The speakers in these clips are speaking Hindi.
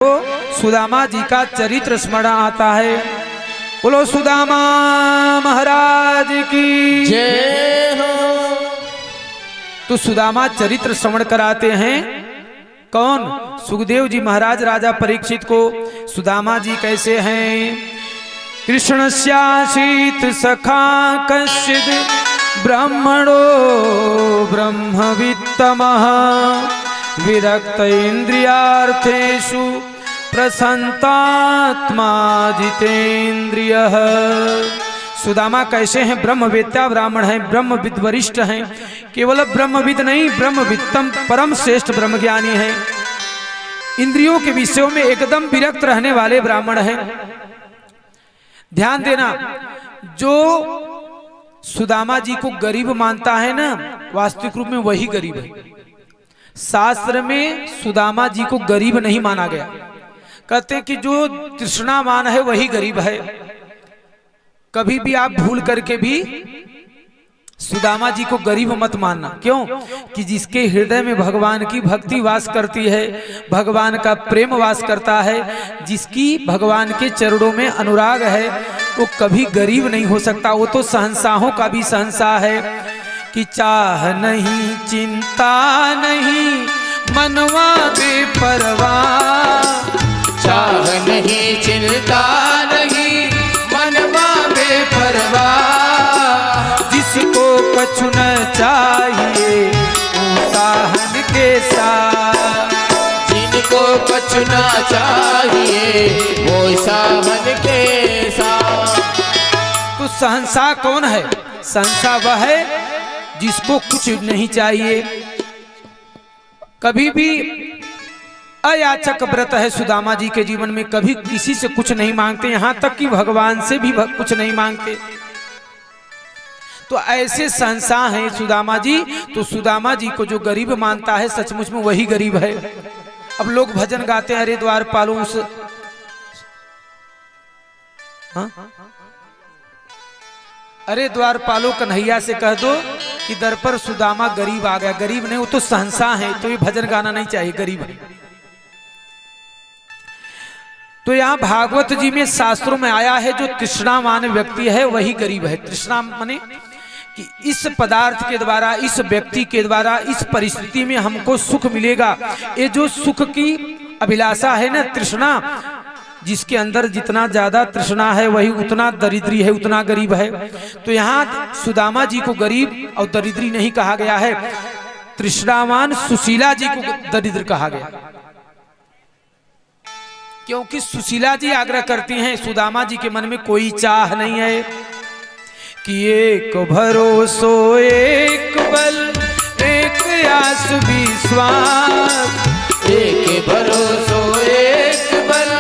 तो सुदामा जी का चरित्र स्मरण आता है। बोलो सुदामा महाराज की जय हो। तो सुदामा चरित्र श्रवण कराते हैं कौन? सुखदेव जी महाराज राजा परीक्षित को। सुदामा जी कैसे हैं? कृष्णस्यासीत सखा कश्चिद ब्राह्मणो ब्रह्मवित्तमः विरक्त इंद्रियार्थेषु प्रसन्नात्मा जितेन्द्रियः। सुदामा कैसे हैं? ब्रह्मवेत्ता ब्राह्मण हैं, ब्रह्मविद वरिष्ठ हैं। केवल ब्रह्मविद नहीं, ब्रह्मवित्तम परम श्रेष्ठ ब्रह्मज्ञानी हैं। इंद्रियों के विषयों में एकदम विरक्त रहने वाले ब्राह्मण हैं। ध्यान देना, जो सुदामा जी को गरीब मानता है ना, वास्तविक रूप में वही गरीब है। शास्त्र में सुदामा जी को गरीब नहीं माना गया। कहते कि जो तृष्णावान है वही गरीब है। कभी भी आप भूल करके भी सुदामा जी को गरीब मत मानना। क्यों? कि जिसके हृदय में भगवान की भक्ति वास करती है, भगवान का प्रेम वास करता है, जिसकी भगवान के चरणों में अनुराग है, वो कभी गरीब नहीं हो सकता। वो तो शहंशाहों का भी शहंशाह है। कि चाह नहीं चिंता नहीं मनवा बेपरवाह, चाह नहीं चिंता नहीं मनवा बेपरवाह। जिसको कछु न चाहिए साहन के साथ, जिनको कछु न चाहिए वो सावन के साथ। तो शहंशाह कौन है? शहंशाह वह है जिसको कुछ नहीं चाहिए। कभी भी अयाचक व्रत है सुदामा जी के जीवन में। कभी किसी से कुछ नहीं मांगते, यहां तक कि भगवान से भी कुछ नहीं मांगते। तो ऐसे शहंशाह हैं सुदामा जी। तो सुदामा जी को जो गरीब मानता है, सचमुच में वही गरीब है। अब लोग भजन गाते हैं, अरे द्वार पालो उस, हाँ? अरे द्वार पालो कन्हैया से कह दो कि दर पर सुदामा गरीब आ गया। गरीब नहीं, वो तो शहंशाह है। तो ये भजन गाना नहीं चाहिए, गरीब है। तो यहाँ भागवत जी में शास्त्रों में आया है, जो तृष्णावान व्यक्ति है वही गरीब है। तृष्णा माने कि इस पदार्थ के द्वारा, इस व्यक्ति के द्वारा, इस परिस्थिति में हमको सुख मिलेगा। ये जो सुख की अभिलाषा है ना, तृष्णा, जिसके अंदर जितना ज्यादा तृष्णा है वही उतना दरिद्री है, उतना गरीब है। तो यहाँ सुदामा जी को गरीब और दरिद्री नहीं कहा गया है, तृष्णावान सुशीला जी को दरिद्र कहा गया। क्योंकि सुशीला जी आग्रह करती हैं, सुदामा जी के मन में कोई चाह नहीं है कि एक भरोसो एक बल एक आस विश्वास, एक भरोसो एक बल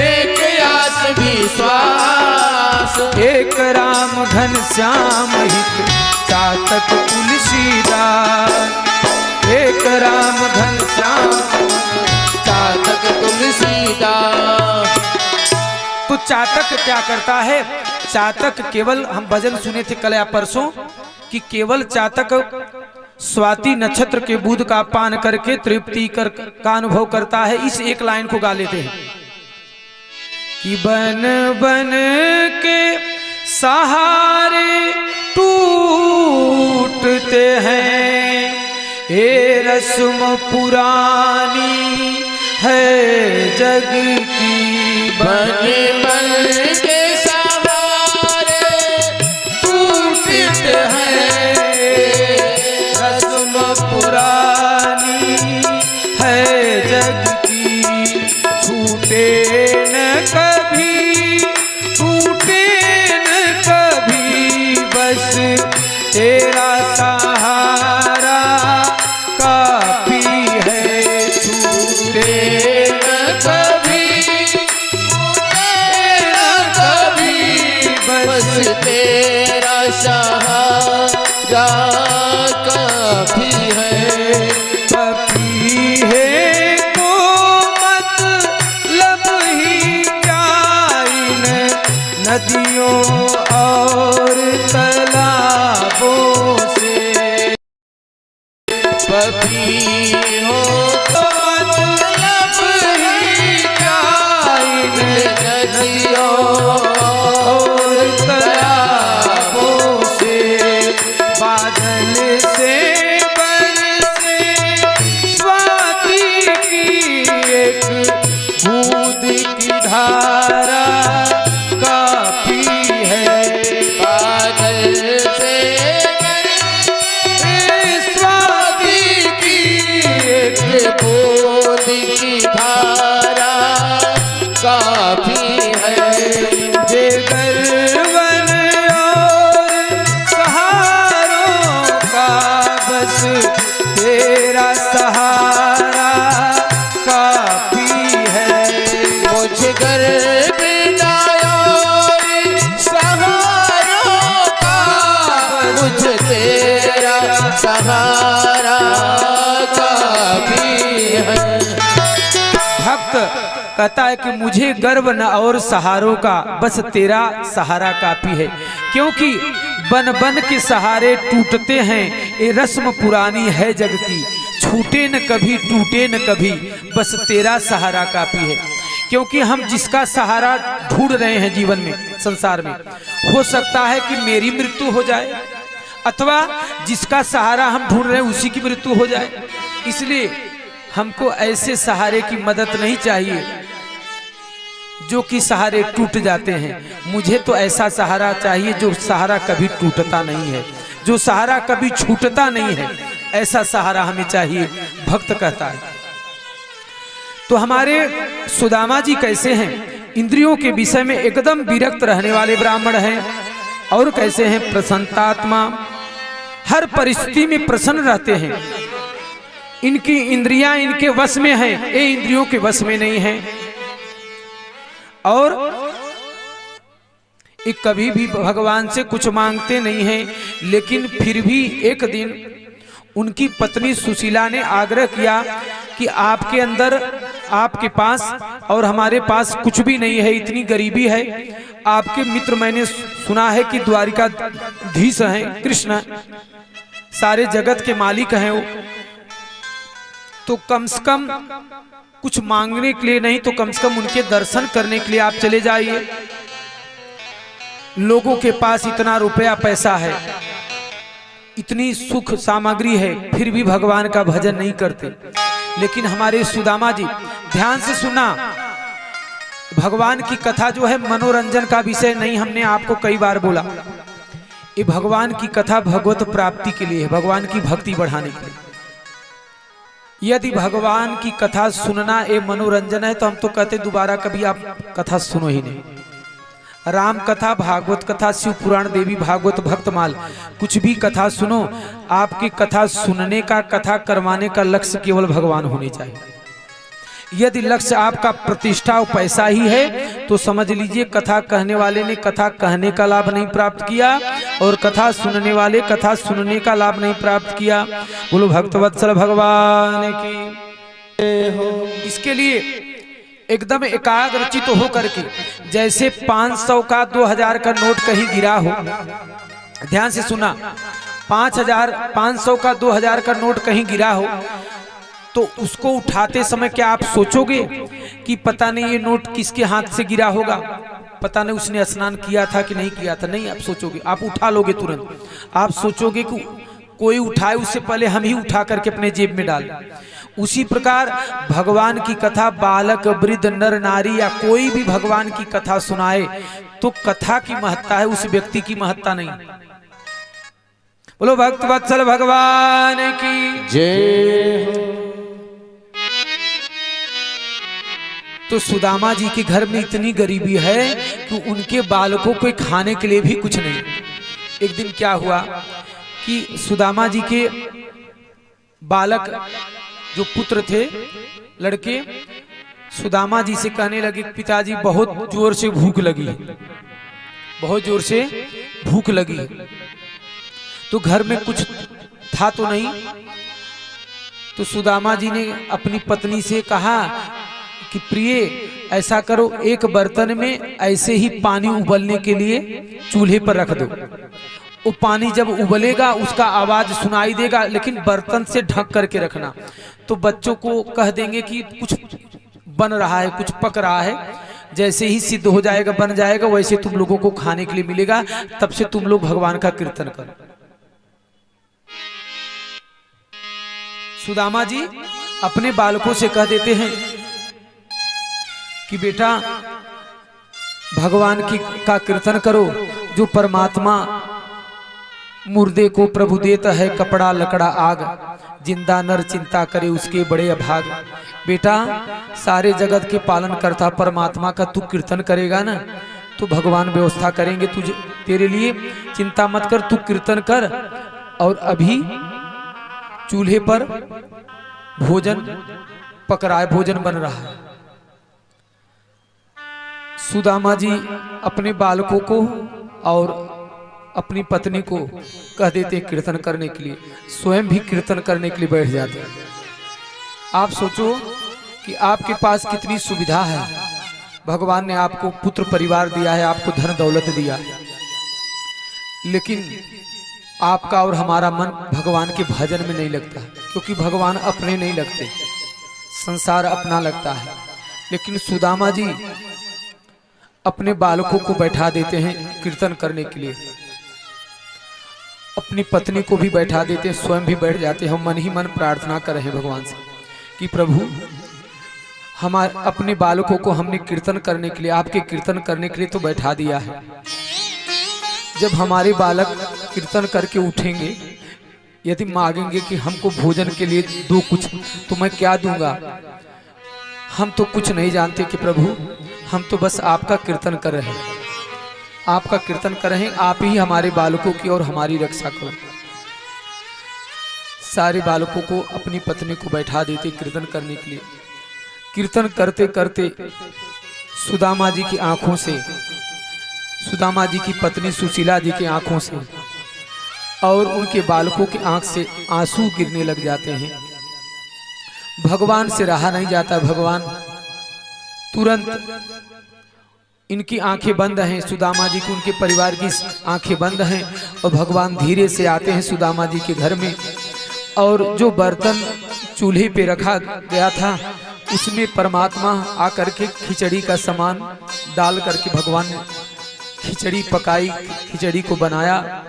एक आस विश्वास। एक राम घन श्याम हित चातक तुलसीदास, एक राम घन श्याम चातक तुलसीदास। तो चातक क्या करता है? चातक केवल, हम भजन सुने थे कल या परसों, कि केवल चातक स्वाति नक्षत्र के दूध का पान करके तृप्ति का अनुभव करता है। इस एक लाइन को गा लेते हैं कि बन बन के सहारे टूटते हैं, ये रस्म पुरानी है जग की। बन बन के सहारे टूटते हैं, रस्म पुरानी है जग की। छूटे न कभी, टूटे न कभी, बस तेरा सहारा काफी है। छूटे न कभी, न कभी, बस तेरा सहारा काफी है। काफी है को मतलब ही क्या इन नदियों और तालाबों से। पपी हो तो मतलब ही धारा काफी है। बादल से स्वाति की एक बूंद की धारा काफी है। जे गर्वन और सहारों का बस तेरा सहारा काफी है। मुझ गर्व और सहारों का मुझ तेरा सहारा काफी है। भक्त कहता है कि मुझे गर्व न और सहारों का बस तेरा सहारा काफी है, क्योंकि बन बन के सहारे टूटते हैं, ये रस्म पुरानी है जग की, छूटे न कभी टूटे न कभी, बस तेरा सहारा काफी है। क्योंकि हम जिसका सहारा ढूंढ रहे हैं जीवन में, संसार में, हो सकता है कि मेरी मृत्यु हो जाए, अथवा जिसका सहारा हम ढूंढ रहे हैं उसी की मृत्यु हो जाए। इसलिए हमको ऐसे सहारे की मदद नहीं चाहिए जो कि सहारे टूट जाते हैं। मुझे तो ऐसा सहारा चाहिए जो सहारा कभी टूटता नहीं है, जो सहारा कभी छूटता नहीं है, ऐसा सहारा हमें चाहिए, भक्त कहता है। तो हमारे सुदामा जी कैसे हैं? इंद्रियों के विषय में एकदम विरक्त रहने वाले ब्राह्मण हैं। और कैसे हैं? प्रसन्नात्मा, हर परिस्थिति में प्रसन्न रहते हैं। इनकी इंद्रियां इनके वश में हैं, ये इंद्रियों के वश में नहीं है। और ये कभी भी भगवान से कुछ मांगते नहीं हैं। लेकिन फिर भी एक दिन उनकी पत्नी सुशीला ने आग्रह किया कि आपके अंदर, आपके पास और हमारे पास कुछ भी नहीं है, इतनी गरीबी है। आपके मित्र, मैंने सुना है कि द्वारिकाधीश हैं कृष्ण, सारे जगत के मालिक हैं वो, तो कम से कम कुछ मांगने के लिए नहीं तो कम से कम उनके दर्शन करने के लिए आप चले जाइए। लोगों के पास इतना रुपया पैसा है, इतनी सुख सामग्री है, फिर भी भगवान का भजन नहीं करते। लेकिन हमारे सुदामा जी, ध्यान से सुना, भगवान की कथा जो है मनोरंजन का विषय नहीं, हमने आपको कई बार बोला, ये भगवान की कथा भगवत प्राप्ति के लिए है, भगवान की भक्ति बढ़ाने के लिए। यदि भगवान की कथा सुनना ये मनोरंजन है तो हम तो कहते दोबारा कभी आप कथा सुनो ही नहीं। राम कथा, भागवत कथा, शिव पुराण, देवी भागवत, भक्तमाल, कुछ भी कथा सुनो, आपकी कथा सुनने का, कथा करवाने का लक्ष्य केवल भगवान होने चाहिए। यदि लक्ष्य आपका प्रतिष्ठा और पैसा ही है तो समझ लीजिए कथा कहने वाले ने कथा कहने का लाभ नहीं प्राप्त किया और कथा सुनने वाले कथा सुनने का लाभ नहीं प्राप्त किया। बोलो भक्तवत्सल भगवान की। इसके लिए एकदम एकाग्रचित तो हो करके, जैसे 500 का 2000 का नोट कहीं गिरा हो, ध्यान से सुना, 5000 500 का 2000 का नोट कहीं गिरा हो तो उसको उठाते समय क्या आप सोचोगे कि पता नहीं ये नोट किसके हाथ से गिरा होगा, पता नहीं उसने स्नान किया था कि नहीं किया था? नहीं, आप सोचोगे, आप उठा लोगे तुरंत। आप सोचोगे कि कोई उठाए उससे पहले हम ही उठा करके अपने जेब में डाल। उसी प्रकार भगवान की कथा, बालक, वृद्ध, नर, नारी या कोई भी भगवान की कथा सुनाए तो कथा की महत्ता है, उस व्यक्ति की महत्ता नहीं। बोलो भक्तवत्सल भगवान की जय। तो सुदामा जी के घर में इतनी गरीबी है कि उनके बालकों को खाने के लिए भी कुछ नहीं। एक दिन क्या हुआ कि सुदामा जी के बालक जो पुत्र थे, लड़के, सुदामा जी से कहने लगे पिताजी बहुत जोर से भूख लगी है, बहुत जोर से भूख लगी है। तो घर में कुछ था तो नहीं, तो सुदामा जी ने अपनी पत्नी से कहा कि प्रिय ऐसा करो, एक बर्तन में ऐसे ही पानी उबलने के लिए चूल्हे पर रख दो, वो पानी जब उबलेगा उसका आवाज सुनाई देगा, लेकिन बर्तन से ढक करके रखना। तो बच्चों को कह देंगे कि कुछ बन रहा है, कुछ पक रहा है, जैसे ही सिद्ध हो जाएगा, बन जाएगा, वैसे तुम लोगों को खाने के लिए मिलेगा, तब से तुम लोग भगवान का कीर्तन करो। सुदामा जी अपने बालकों से कह देते हैं कि बेटा भगवान की का कीर्तन करो। जो परमात्मा मुर्दे को प्रभु देता है कपड़ा लकड़ा आग, जिंदा नर चिंता करे उसके बड़े अभाग। बेटा सारे जगत के पालन करता परमात्मा का तू कीर्तन करेगा ना तो भगवान व्यवस्था करेंगे तुझे, तेरे लिए चिंता मत कर, तू कीर्तन कर। और अभी चूल्हे पर भोजन पक रहा है, भोजन बन रहा है। सुदामा जी अपने बालकों को और अपनी पत्नी को कह देते कीर्तन करने के लिए, स्वयं भी कीर्तन करने के लिए बैठ जाते हैं। आप सोचो कि आपके पास कितनी सुविधा है, भगवान ने आपको पुत्र परिवार दिया है, आपको धन दौलत दिया है, लेकिन आपका और हमारा मन भगवान के भजन में नहीं लगता, क्योंकि भगवान अपने नहीं लगते, संसार अपना लगता है। लेकिन सुदामा जी अपने बालकों को बैठा देते हैं कीर्तन करने के लिए, अपनी पत्नी को भी बैठा देते हैं, स्वयं भी बैठ जाते हैं। हम मन ही मन प्रार्थना कर रहे हैं भगवान से कि प्रभु हमारे अपने बालकों को हमने कीर्तन करने के लिए, आपके कीर्तन करने के लिए तो बैठा दिया है। जब हमारे बालक कीर्तन करके उठेंगे, यदि मांगेंगे कि हमको भोजन के लिए दो कुछ, तो मैं क्या दूंगा? हम तो कुछ नहीं जानते कि प्रभु हम तो बस आपका कीर्तन कर रहे हैं, आपका कीर्तन कर रहे हैं, आप ही हमारे बालकों की और हमारी रक्षा करो। सारे बालकों को अपनी पत्नी को बैठा देते कीर्तन करने के लिए। कीर्तन करते करते सुदामा जी की आंखों से, सुदामा जी की पत्नी सुशीला जी की आंखों से और उनके बालकों की आंख से आंसू गिरने लग जाते हैं। भगवान से रहा नहीं जाता। भगवान तुरंत, इनकी आंखें बंद हैं, सुदामा जी की, उनके परिवार की आंखें बंद हैं, और भगवान धीरे से आते हैं सुदामा जी के घर में, और जो बर्तन चूल्हे पे रखा गया था उसमें परमात्मा आकर के खिचड़ी का सामान डाल करके भगवान ने खिचड़ी पकाई, खिचड़ी को बनाया।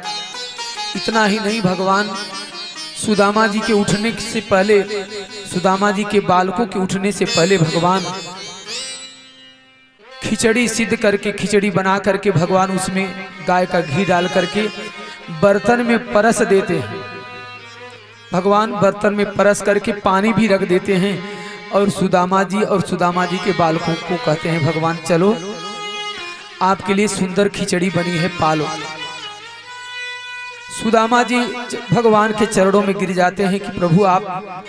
इतना ही नहीं, भगवान सुदामा जी के उठने से पहले, सुदामा जी के बालकों के उठने से पहले भगवान खिचड़ी सिद्ध करके, खिचड़ी बना करके भगवान उसमें गाय का घी डाल करके बर्तन में परस देते हैं। भगवान बर्तन में परस करके पानी भी रख देते हैं, और सुदामा जी और सुदामा जी के बालकों को कहते हैं भगवान चलो आपके लिए सुंदर खिचड़ी बनी है, पालो। सुदामा जी भगवान के चरणों में गिर जाते हैं कि प्रभु आप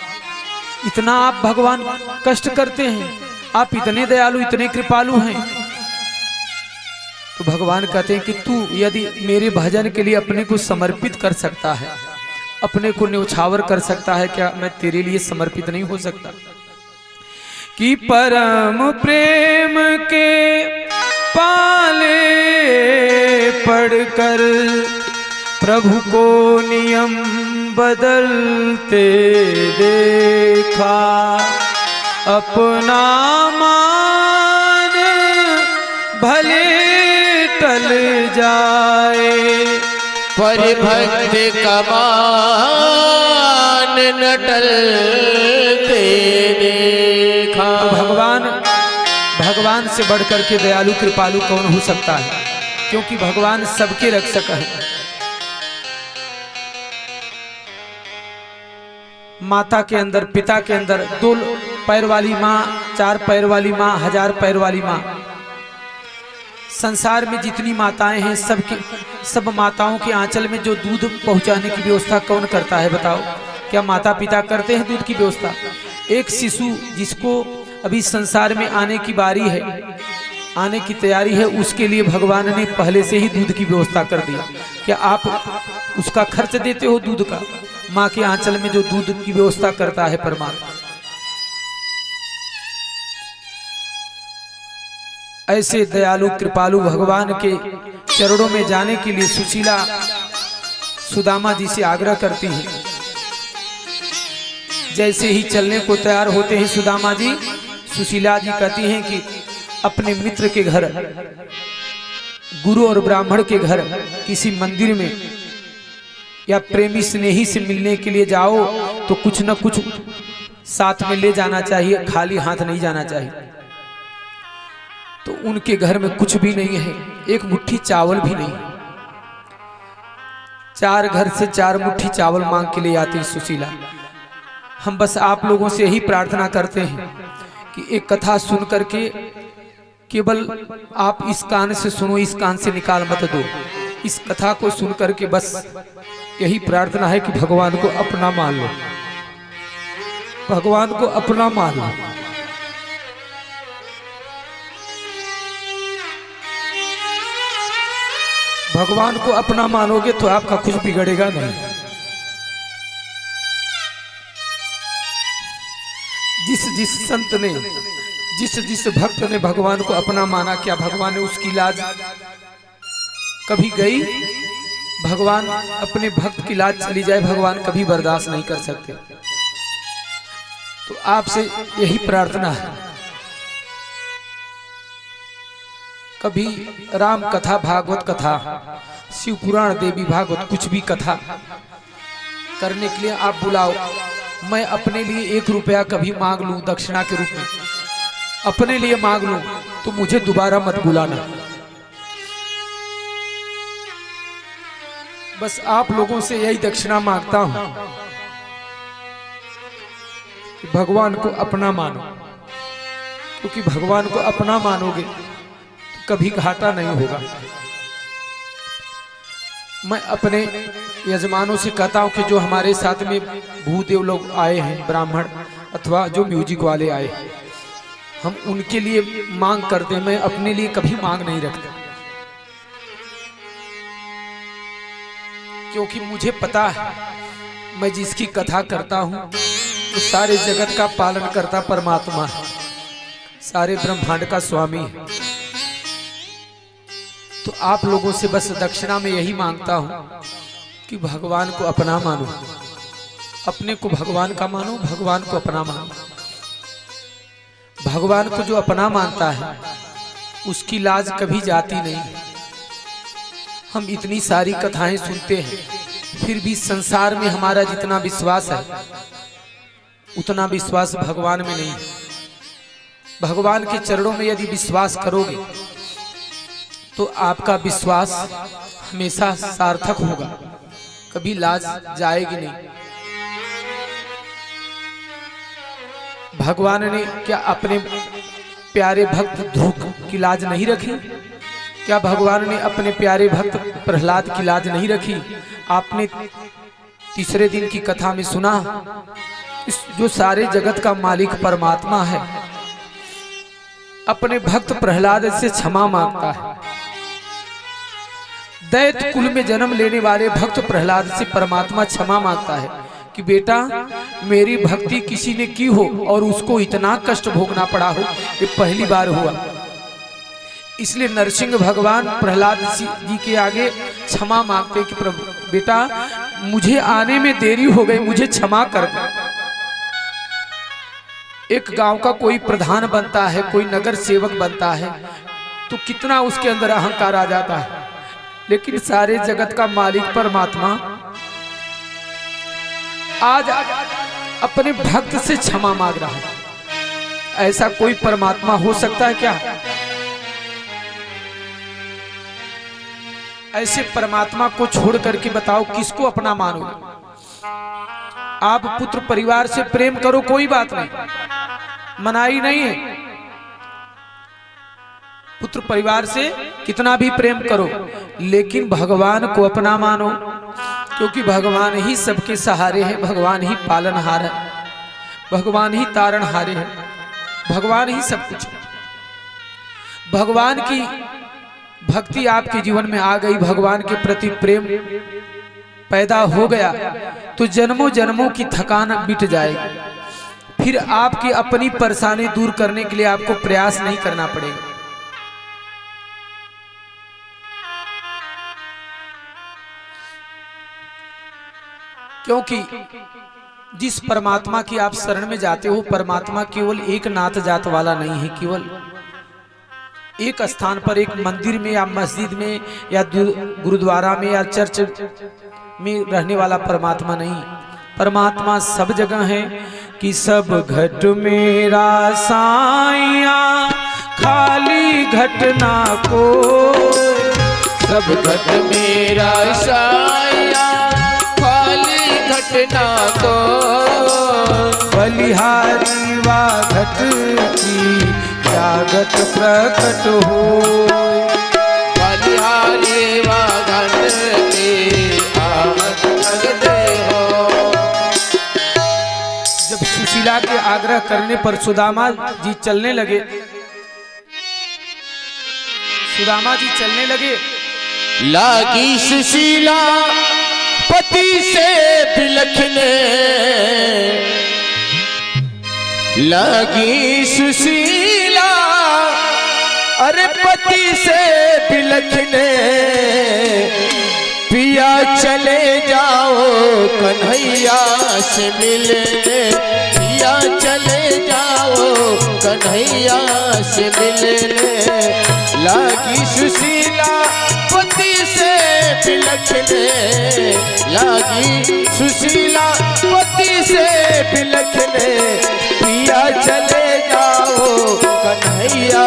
इतना, आप भगवान कष्ट करते हैं, आप इतने दयालु, इतने कृपालु हैं। तो भगवान कहते हैं कि तू यदि मेरे भजन के लिए अपने को समर्पित कर सकता है, अपने को न्यौछावर कर सकता है, क्या मैं तेरे लिए समर्पित नहीं हो सकता? कि परम प्रेम के पाले पढ़कर प्रभु को नियम बदलते देखा, अपना मान भले टल जाए, पर भक्त का मान न टलते देखा। भगवान से बढ़कर के दयालु कृपालु कौन हो सकता है, क्योंकि भगवान सबके रक्षक है। माता के अंदर, पिता के अंदर 2 पैर वाली माँ, 4 पैर वाली माँ, 1000 पैर वाली माँ, संसार में जितनी माताएं हैं सब माताओं के आंचल में जो दूध पहुंचाने की व्यवस्था कौन करता है बताओ? क्या माता पिता करते हैं दूध की व्यवस्था? एक शिशु जिसको अभी संसार में आने की बारी है, आने की तैयारी है, उसके लिए भगवान ने पहले से ही दूध की व्यवस्था कर दी। क्या आप उसका खर्च देते हो दूध का? माँ के आंचल में जो दूध की व्यवस्था करता है परमात्मा। ऐसे दयालु कृपालु भगवान के चरणों में जाने के लिए सुशीला सुदामा जी से आग्रह करती हैं। जैसे ही चलने को तैयार होते हैं सुदामा जी, सुशीला जी कहती हैं कि अपने मित्र के घर, गुरु और ब्राह्मण के घर, किसी मंदिर में या प्रेमी स्नेही से मिलने के लिए जाओ तो कुछ न कुछ साथ में ले जाना चाहिए, खाली हाथ नहीं जाना चाहिए। तो उनके घर में कुछ भी नहीं है, एक मुट्ठी चावल भी नहीं। 4 घर से 4 मुट्ठी चावल मांग के ले आती सुशीला। हम बस आप लोगों से यही प्रार्थना करते हैं कि एक कथा सुन करके केवल आप इस कान से सुनो, इस कान से निकाल मत दो। इस कथा को सुन करके बस यही प्रार्थना है कि भगवान को अपना मान लो, भगवान को अपना मान लो। भगवान को अपना मानोगे तो आपका कुछ बिगड़ेगा नहीं। जिस संत ने, जिस भक्त ने भगवान को अपना माना, क्या भगवान ने उसकी लाज कभी गई? भगवान अपने भक्त की लाज चली जाए भगवान कभी बर्दाश्त नहीं कर सकते। तो आपसे यही प्रार्थना है, कभी राम कथा, भागवत कथा, शिव पुराण, देवी भागवत, कुछ भी कथा करने के लिए आप बुलाओ। मैं अपने लिए 1 रुपया कभी मांग लूं दक्षिणा के रूप में, अपने लिए मांग लूं, तो मुझे दोबारा मत बुलाना। बस आप लोगों से यही दक्षिणा मांगता हूं कि भगवान को अपना मानो, क्योंकि भगवान को अपना मानोगे तो कभी घाटा नहीं होगा। मैं अपने यजमानों से कहता हूं कि जो हमारे साथ में भूदेव लोग आए हैं, ब्राह्मण अथवा जो म्यूजिक वाले आए, हम उनके लिए मांग करते हैं, मैं अपने लिए कभी मांग नहीं रखता, क्योंकि मुझे पता है मैं जिसकी कथा करता हूं वो सारे जगत का पालन करता परमात्मा है, सारे ब्रह्मांड का स्वामी है। तो आप लोगों से बस दक्षिणा में यही मांगता हूं कि भगवान को अपना मानो, अपने को भगवान का मानो, भगवान को अपना मानो। भगवान को जो अपना मानता है उसकी लाज कभी जाती नहीं। हम इतनी सारी कथाएं सुनते हैं, फिर भी संसार में हमारा जितना विश्वास है उतना विश्वास भगवान में नहीं। भगवान के चरणों में यदि विश्वास करोगे तो आपका विश्वास हमेशा सार्थक होगा, कभी लाज जाएगी नहीं। भगवान ने क्या अपने प्यारे भक्त ध्रुव की लाज नहीं रखी? क्या भगवान ने अपने प्यारे भक्त प्रहलाद की लाज नहीं रखी? आपने तीसरे दिन की कथा में सुना, इस जो सारे जगत का मालिक परमात्मा है अपने भक्त प्रहलाद से क्षमा मांगता है। दैत्य कुल में जन्म लेने वाले भक्त प्रहलाद से परमात्मा क्षमा मांगता है कि बेटा मेरी भक्ति किसी ने की हो और उसको इतना कष्ट भोगना पड़ा हो, ये पहली बार हुआ। इसलिए नरसिंह भगवान प्रहलाद जी के आगे क्षमा मांगते कि प्रभु बेटा मुझे आने में देरी हो गई, मुझे क्षमा कर दो। एक गांव का कोई प्रधान बनता है, कोई नगर सेवक बनता है तो कितना उसके अंदर अहंकार आ जाता है, लेकिन सारे जगत का मालिक परमात्मा आज अपने भक्त से क्षमा मांग रहा है। ऐसा कोई परमात्मा हो सकता है क्या? ऐसे परमात्मा को छोड़ करके बताओ किसको अपना मानोगे? आप पुत्र परिवार से प्रेम करो, कोई बात नहीं, मनाही नहीं है। पुत्र परिवार से कितना भी प्रेम करो, लेकिन भगवान को अपना मानो, क्योंकि भगवान ही सबके सहारे हैं, भगवान ही पालनहार है, भगवान ही तारणहारे है, भगवान ही सब कुछ। भगवान की भक्ति आपके जीवन में आ गई, भगवान के प्रति प्रेम पैदा हो गया तो जन्मों जन्मों की थकान मिट जाएगी। फिर आपकी अपनी परेशानी दूर करने के लिए आपको प्रयास नहीं करना पड़ेगा। क्योंकि जिस परमात्मा की आप शरण में जाते हो, परमात्मा केवल एक नात जात वाला नहीं है, केवल एक स्थान पर, एक मंदिर में या मस्जिद में या गुरुद्वारा में या चर्च में रहने वाला परमात्मा नहीं। परमात्मा सब जगह है कि सब घट मेरा साइया खाली घटना को, सब घट मेरा साया खाली घटना को, बलिहारी वा घट की जागत प्रकट हो, बलिहारी वा घट की आगत प्रकट हो। जब सुशीला के आग्रह करने पर सुदामा जी चलने लगे, सुदामा जी चलने लगे, लागी सुशीला पति से बिलखने, लागी सुशीला अरे पति से बिलखने, पिया चले जाओ कन्हैया से मिलने, पिया चले जाओ कन्हैया से मिलने, लागी सुशीला पति से बिलखने, लागी सुशीला पति से बिलखने, पिया चले जाओ कन्हैया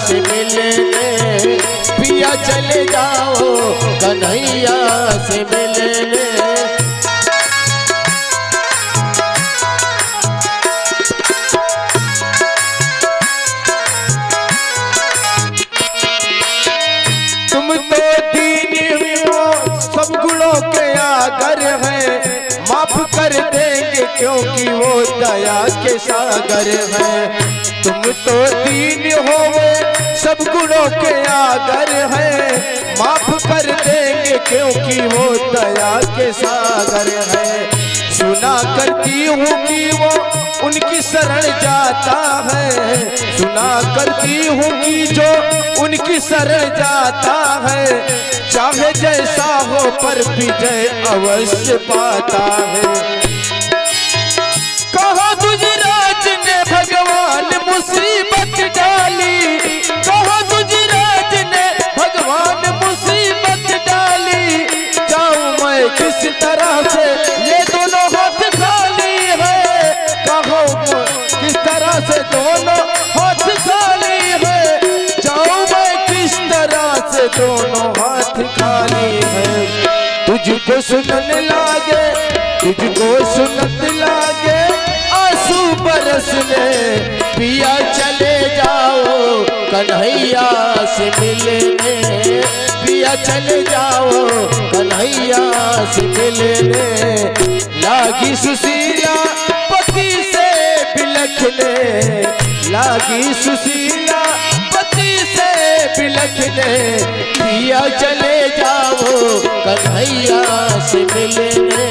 से मिलने, पिया चले जाओ कन्हैया से मिलने। तुम तो दीन हो सब गुणों के आगर हैं, माफ कर देंगे क्योंकि वो दया के सागर हैं। तुम तो दीन हो सब गुणों के आगर हैं, माफ कर देंगे क्योंकि वो दया के सागर हैं। सुना करती हूँ कि वो उनकी शरण जाता है, सुना करती हूँ कि जो उनकी शरण जाता है, चाहे जैसा हो पर विजय अवश्य पाता है। कहा गुजरात ने भगवान मुसीबत डाली, कहा गुजरात ने भगवान मुसीबत डाली, जाऊं मैं किस तरह से ये दोनों हाथ खाली है, कहो किस तरह से दोनों हाथ खाली है, जाऊं मैं किस तरह से दोनों हाथ खाली है। तुझको सुनने लागे, तुझको सुनत लागे आंसू बरसने, पिया चले जाओ कन्हैया से मिलने, पिया चले जाओ कन्हैया से मिलने, लागी सुशीला पति से बिलखने, लागी सुशीला पति से बिलखने, पिया चले जाओ कन्हैया से मिलने,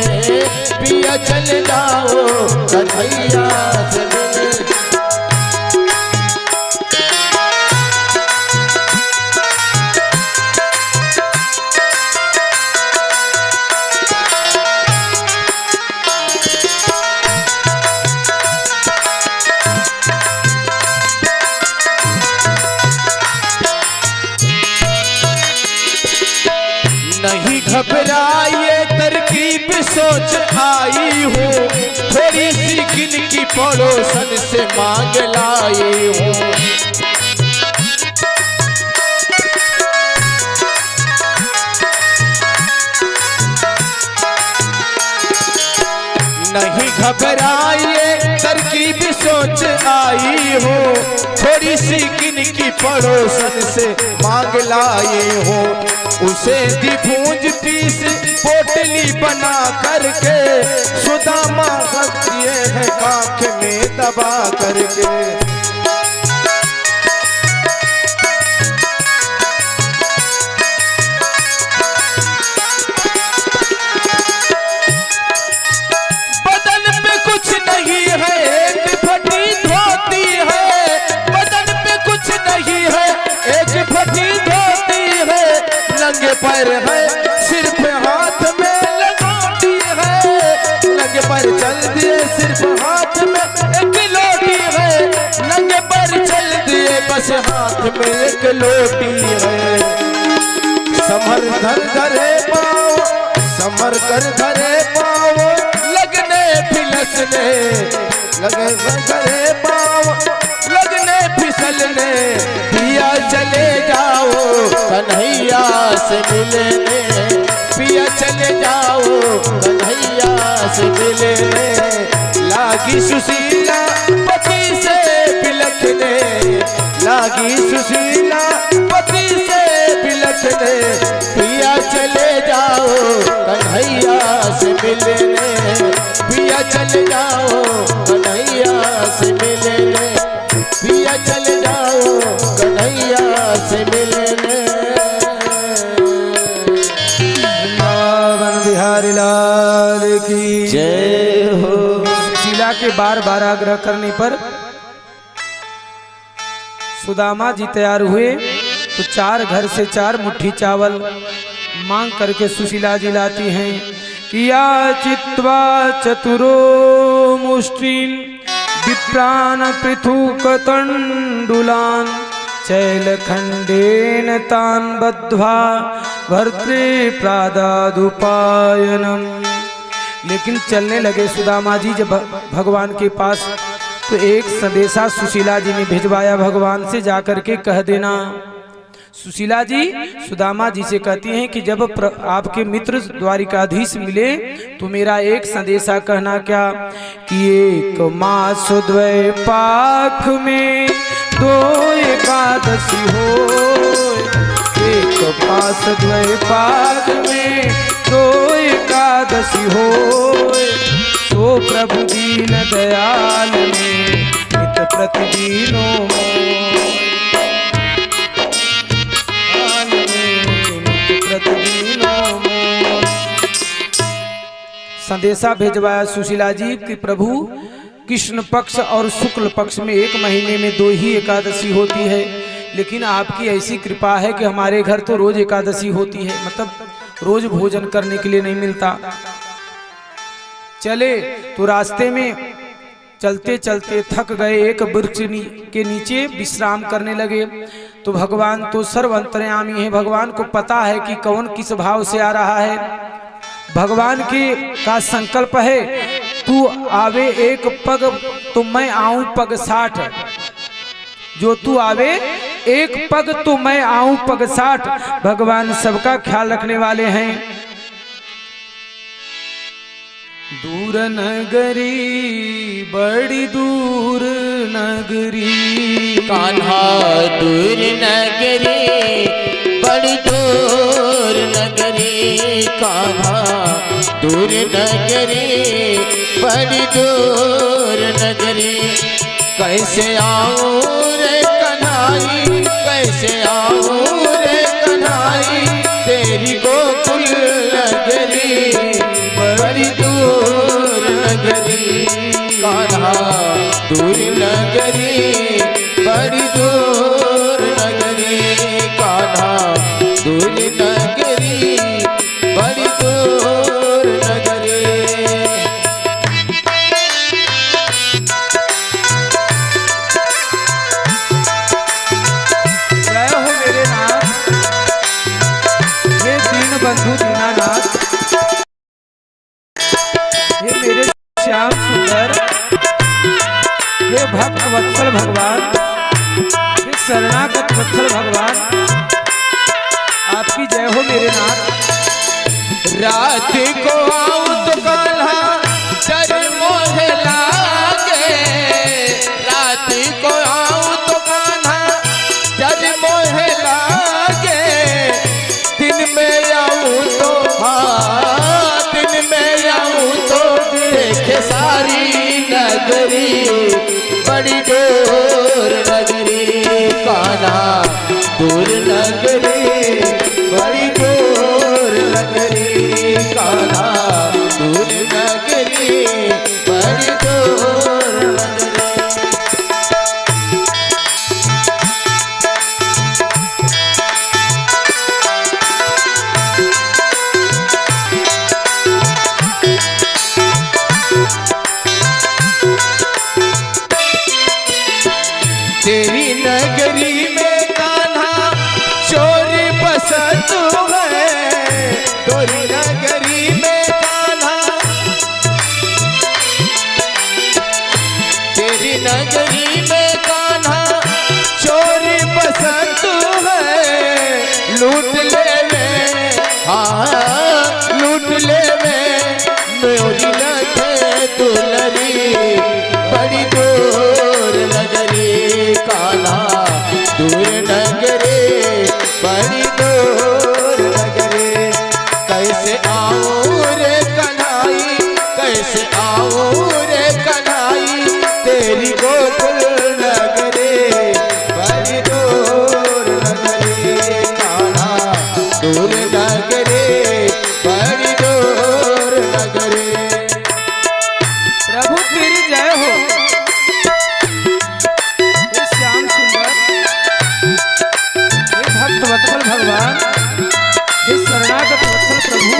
पिया चले जाओ कन्हैया से मिलने। नहीं घबराइए तरकीब सोच आई हूँ, थोड़ी सी किन की पड़ोसन से मांग लाई हूँ। नहीं घबराइए तरकीब सोच आई हो, थोड़ी सी किन की पड़ोसन से मांग लाए हो। उसे दी भूंज पीस पोटली बना करके, सुदामा रख दिए हैं काख में दबा करके। पैर है सिर्फ हाथ में लगाती है, नंगे पैर चल दिए सिर्फ हाथ में एक लोटी है, नंगे पैर चल दिए बस हाथ में एक लोटी है। समर धर धरे पाओ, समर कर धरे पाओ, लगने फिसलने, लगे धरे पाओ लगने फिसलने, दिया चले जाओ कन्हैया से मिलने, पिया चले जाओ कन्हैया से मिलने। लागी सुशीला पति से बिलखने, लागी सुशीला पति से बिलखने, पिया चले जाओ कन्हैया से मिलने, पिया चले जाओ कन्हैया से मिलने, पिया चले जाओ कन्हैया से मिलने। वृंदावन बिहारी लाल की जय हो। सुशीला के बार बार आग्रह करने पर सुदामा जी तैयार हुए तो 4 घर से 4 मुट्ठी चावल मांग करके सुशीला जी लाती हैं कि या चित्वा चतुरो मुष्टिन विप्रान पृथुक तंडुलान चैलखंडेन तान बद्ध्वा भर्तृ प्रादादुपायनम। लेकिन चलने लगे सुदामा जी जब भगवान के पास, तो एक संदेशा सुशीला जी ने भिजवाया भगवान से, जाकर के कह देना। सुशीला जी सुदामा जी से कहती हैं कि जब आपके मित्र द्वारिकाधीश मिले तो मेरा एक संदेशा कहना क्या कि एक मास द्वय पाख में 2 एकादशी हो, एक मास द्वय पाख में 2 एकादशी हो, तो प्रभु दीन दयाल में नित प्रतिदिनों संदेशा भेजवाया सुशीला जी कि प्रभु कृष्ण पक्ष और शुक्ल पक्ष में 1 महीने में 2 ही एकादशी होती है, लेकिन आपकी ऐसी कृपा है कि हमारे घर तो रोज एकादशी होती है, मतलब रोज भोजन करने के लिए नहीं मिलता। चले तो रास्ते में चलते चलते थक गए, एक वृक्ष के नीचे विश्राम करने लगे। तो भगवान तो सर्व अंतर्यामी है, भगवान को पता है कि कौन किस भाव से आ रहा है। भगवान का संकल्प है तू आवे 1 पग तो मैं आऊं पग 60, जो तू आवे 1 पग तो मैं आऊं पग 60। भगवान सबका ख्याल रखने वाले हैं। दूर नगरी बड़ी दूर नगरी, कान्हा दूर नगरी बड़ी दूर नगरी, कान्हा दूर नगरी बड़ी दूर नगरी। कैसे आऊं रे कन्हाई, कैसे आऊं रे कन्हाई, तेरी गोकुल नगरी बड़ी दूर नगरी, कान्हा दूर नगरी बड़ी दूर नगरी, कान्हा दूर नगरी बड़ी दूर नगरी। जय हो मेरे नाथ, हे दीन बंधु दीनानाथ, हे मेरे श्याम सुंदर, हे भक्त वत्सल भगवान, हे शरणागत वत्सल भगवान, आपकी जय हो मेरे नाथ। रात को आऊं तो कान्हा डर मोहे लागे, रात को आऊं तो कान्हा डर मोहे लागे, दिन में आऊं तो हाँ दिन में आऊं तो देखे सारी नगरी बड़ी दूर नगरी, कान्हा दूर नगरी बड़ी दूर नगरी, कान्हा दूर नगरी बड़ी दूर नगरी। तेरी नगरी में कान्हा चोर बसत है, तेरी नगरी में कान्हा लूट ले में, हाँ लूट ले में मोरी लखे दुलरी बड़ी दूर नगरी कान्हा दूर नगरी बड़ी दूर नगरी। कैसे आऊं रे कन्हाई, कैसे आऊं रे कन्हाई तेरी गोकुल नगरी बड़ी दूर नगरी कान्हा दूर नगरी बड़ी दूर नगरी। प्रभु तेरी जय हो। हे श्याम सुंदर, हे भक्त वत्सल भगवान, हे शरणागत वत्सल प्रभु,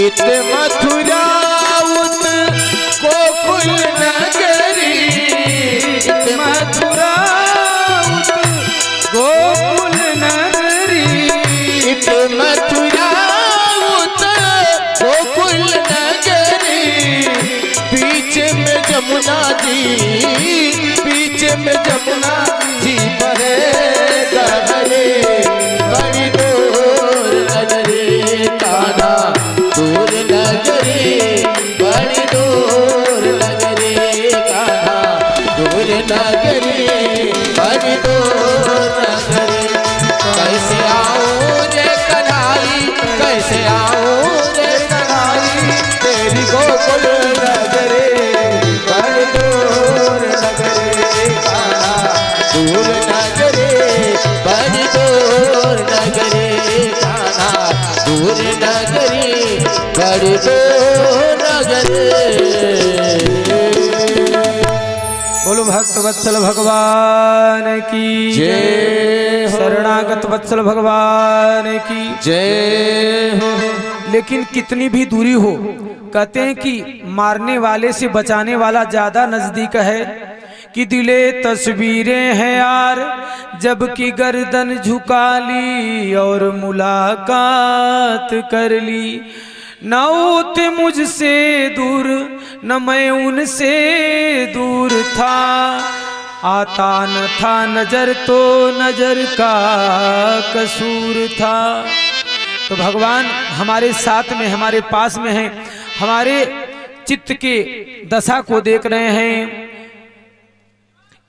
इत मथुरा उत गोकुल नगरी, इत मथुरा उत गोकुल नगरी, इत मथुरा उत गोकुल नगरी। बीच में जमुना जी, बीच में जमुना जी बहे गहरे बड़ी दूर नगरी कान्हा दूर नगरी बड़ी दूर नगरी कान्हा दूर नगरी बड़ी दूर नगरी। कैसे आऊं रे कन्हाई, कैसे आऊं रे कन्हाई तेरी गोकुल नगरी बड़ी दूर नगरी कान्हा दूर नगरी बड़ी दूर नगरी कान्हा दूर नगरी बड़ी दूर नगरी। बोलो भक्त वत्सल भगवान की जय हो। शरणागत वत्सल भगवान की जय हो। लेकिन कितनी भी दूरी हो, कहते हैं कि मारने वाले से बचाने वाला ज्यादा नजदीक है। कि दिले तस्वीरें हैं यार जबकि गर्दन झुका ली और मुलाकात कर ली। न वो थे मुझसे दूर न मैं उनसे दूर था, आता न था नजर तो नजर का कसूर था। तो भगवान हमारे साथ में, हमारे पास में हैं, हमारे चित्त के दशा को देख रहे हैं।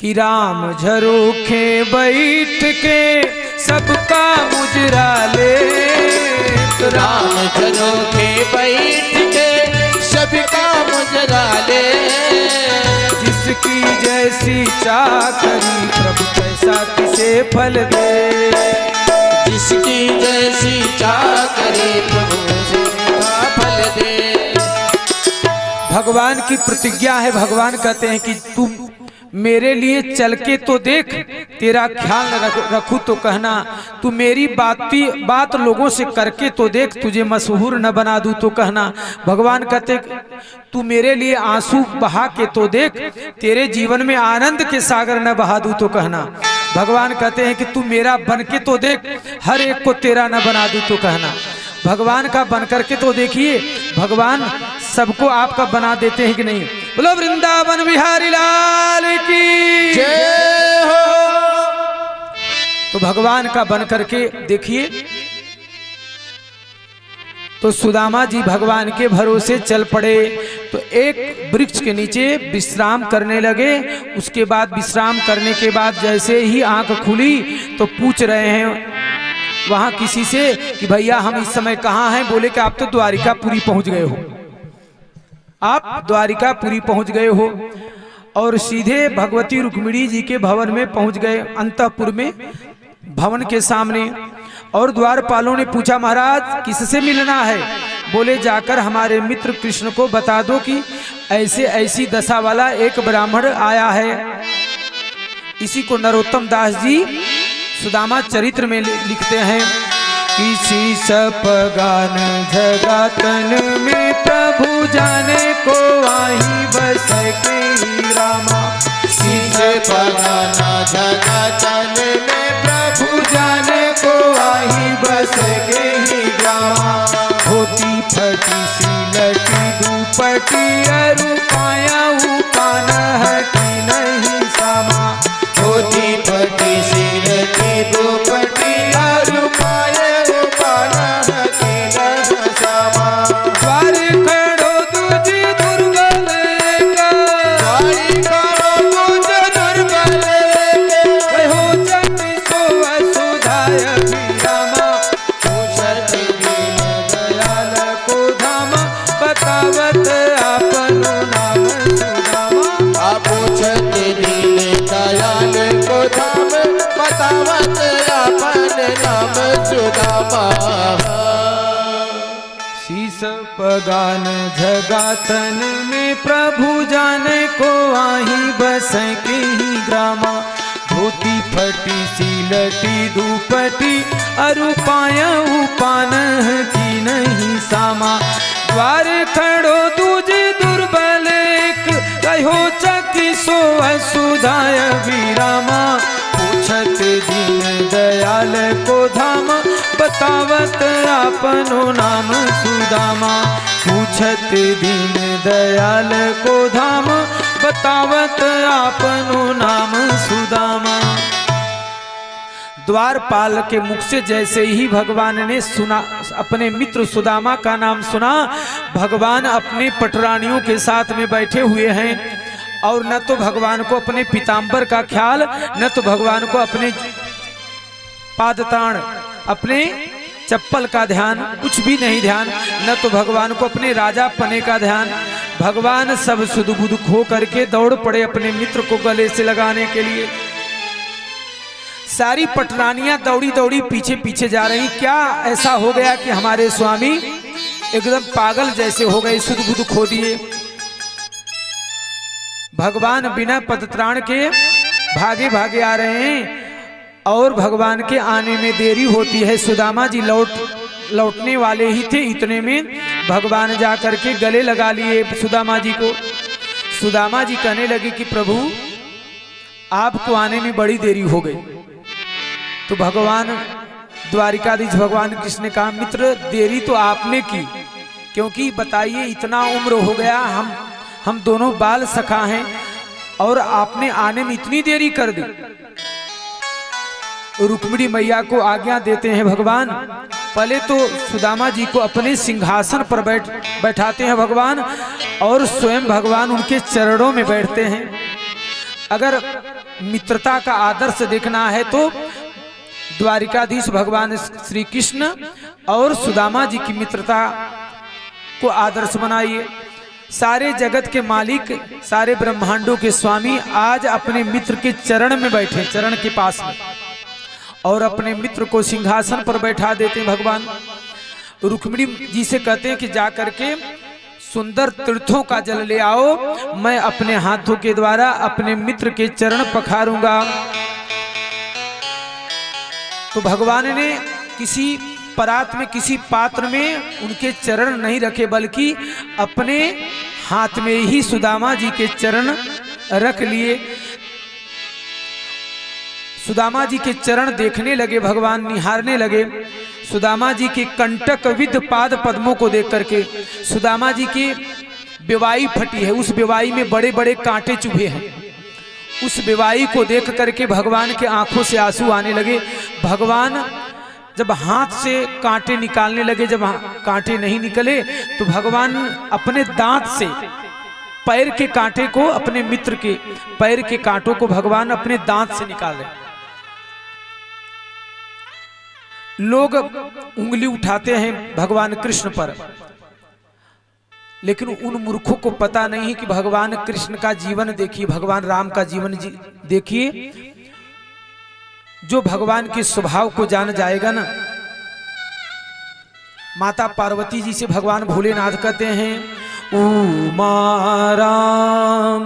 कि राम झरोखे बैठ के सबका मुजरा ले, तो राम झरोखे बैठ के सबका मुजरा ले। जिसकी जैसी चाकरी प्रभु कैसा किसे फल दे, जिसकी जैसी चाकरी प्रभु कैसा फल दे। भगवान की प्रतिज्ञा है। भगवान कहते हैं कि तुम मेरे लिए चल के तो देख, तेरा ख्याल रखूं तो कहना, तू मेरी बात लोगों से करके तो देख, तुझे मशहूर न बना दूं तो कहना। भगवान कहते तू मेरे लिए आंसू बहा के तो देख, तेरे जीवन में आनंद के सागर न बहा दूं तो कहना। भगवान कहते हैं कि तू मेरा बन के तो देख, हर एक को तेरा न बना दूं तो कहना। भगवान का बन करके तो देखिए, भगवान सबको आपका बना देते हैं कि नहीं। बोलो वृंदावन बिहारी लाल की जय हो। तो भगवान का बन करके देखिए। तो सुदामा जी भगवान के भरोसे चल पड़े। तो एक वृक्ष के नीचे विश्राम करने लगे। उसके बाद विश्राम करने के बाद जैसे ही आंख खुली तो पूछ रहे हैं वहां किसी से कि भैया हम इस समय कहाँ हैं। बोले कि आप तो द्वारिकापुरी पहुंच गए हो, आप द्वारिकापुरी पहुंच गए हो और सीधे भगवती रुक्मिणी जी के भवन में पहुंच गए, अंतःपुर में भवन के सामने। और द्वारपालों ने पूछा महाराज किससे मिलना है। बोले जाकर हमारे मित्र कृष्ण को बता दो कि ऐसे ऐसी दशा वाला एक ब्राह्मण आया है। इसी को नरोत्तम दास जी सुदामा चरित्र में लिखते हैं किसी सपगान जगातन में प्रभु जाने को आही बस के ही रामा। शीशे पगाना जगतन में प्रभु जाने को आही बस के ही रामा। होती फटी सी लटी दुपटी अरु पाया उपान की नहीं सामा। होती फटी सील की दुपटी अरु पाए उपाना की न सामा। द्वार खड़ो तुझ दुर्बल का, द्वारी करो तुझ दुर्बल के, कहो जग सो वसुधाय रामा। पूछत दीन दयाल को धाम बतावत आपनो नाम सुदामा। पूछत दीन दयाल को धाम बतावत अपन नाम सुदामा। शीस पगान जगातन में प्रभु जाने को आही बस के ही ग्रामा। धोती फटी सी लटी दुपटी अरु पाया उपान की नहीं सामा। द्वार खड़ो तुझे दुर्बल कहो चकी सो वसुधाय विरामा। पूछत दीन दयाल को धाम बतावत आपनो नाम सुदामा। पूछत दीन दयाल को धाम बतावत आपनो नाम सुदामा। द्वारपाल के मुख से जैसे ही भगवान ने सुना, अपने मित्र सुदामा का नाम सुना, भगवान अपने पटरानियों के साथ में बैठे हुए हैं और न तो भगवान को अपने पीताम्बर का ख्याल, न तो भगवान को अपने पादताण, अपने चप्पल का ध्यान, कुछ भी नहीं ध्यान, न तो भगवान को अपने राजा पने का ध्यान। भगवान सब सुध-बुध खो करके दौड़ पड़े अपने मित्र को गले से लगाने के लिए। सारी पटरानियां दौड़ी दौड़ी पीछे पीछे जा रही। क्या ऐसा हो गया कि हमारे स्वामी एकदम पागल जैसे हो गए, सुध-बुध खो दिए। भगवान बिना पदत्राण के भागे भागे आ रहे हैं और भगवान के आने में देरी होती है। सुदामा जी लौटने वाले ही थे, इतने में भगवान जा करके गले लगा लिए सुदामा जी को। सुदामा जी कहने लगे कि प्रभु आपको आने में बड़ी देरी हो गई। तो भगवान द्वारिकाधीश भगवान कृष्ण ने कहा, मित्र देरी तो आपने की, क्योंकि बताइए इतना उम्र हो गया, हम दोनों बाल सखा हैं और आपने आने में इतनी देरी कर दी। रुक्मिणी मैया को आज्ञा देते हैं भगवान। पहले तो सुदामा जी को अपने सिंहासन पर बैठाते हैं भगवान और स्वयं भगवान उनके चरणों में बैठते हैं। अगर मित्रता का आदर्श देखना है तो द्वारिकाधीश भगवान श्री कृष्ण और सुदामा जी की मित्रता को आदर्श बनाइए। सारे जगत के मालिक, सारे ब्रह्मांडों के स्वामी आज अपने मित्र के चरण में बैठे, चरण के पास में, और अपने मित्र को सिंहासन पर बैठा देते हैं भगवान। रुक्मिणी जी से कहते हैं कि जा करके सुंदर तीर्थों का जल ले आओ, मैं अपने हाथों के द्वारा अपने मित्र के चरण पखारूंगा। तो भगवान ने किसी परात में, किसी पात्र में उनके चरण नहीं रखे, बल्कि अपने हाथ में ही सुदामा जी के चरण रख लिए। सुदामा जी के चरण देखने लगे भगवान, निहारने लगे। सुदामा जी के कंटक विद पाद पद्मों को देख करके, सुदामा जी की बेवाई फटी है, उस बेवाई में बड़े बड़े कांटे चुभे हैं, उस बेवाई को देख करके भगवान के आंखों से आंसू आने लगे। भगवान जब हाथ से कांटे निकालने लगे, जब कांटे नहीं निकले तो भगवान अपने दांत से पैर के कांटे को, अपने मित्र के पैर के कांटों को भगवान अपने दांत से निकाल रहे। लोग उंगली उठाते हैं भगवान कृष्ण पर, लेकिन उन मूर्खों को पता नहीं कि भगवान कृष्ण का जीवन देखिए, भगवान राम का जीवन देखिए। जो भगवान के स्वभाव को जान जाएगा ना, माता पार्वती जी से भगवान भोलेनाथ कहते हैं, उमा राम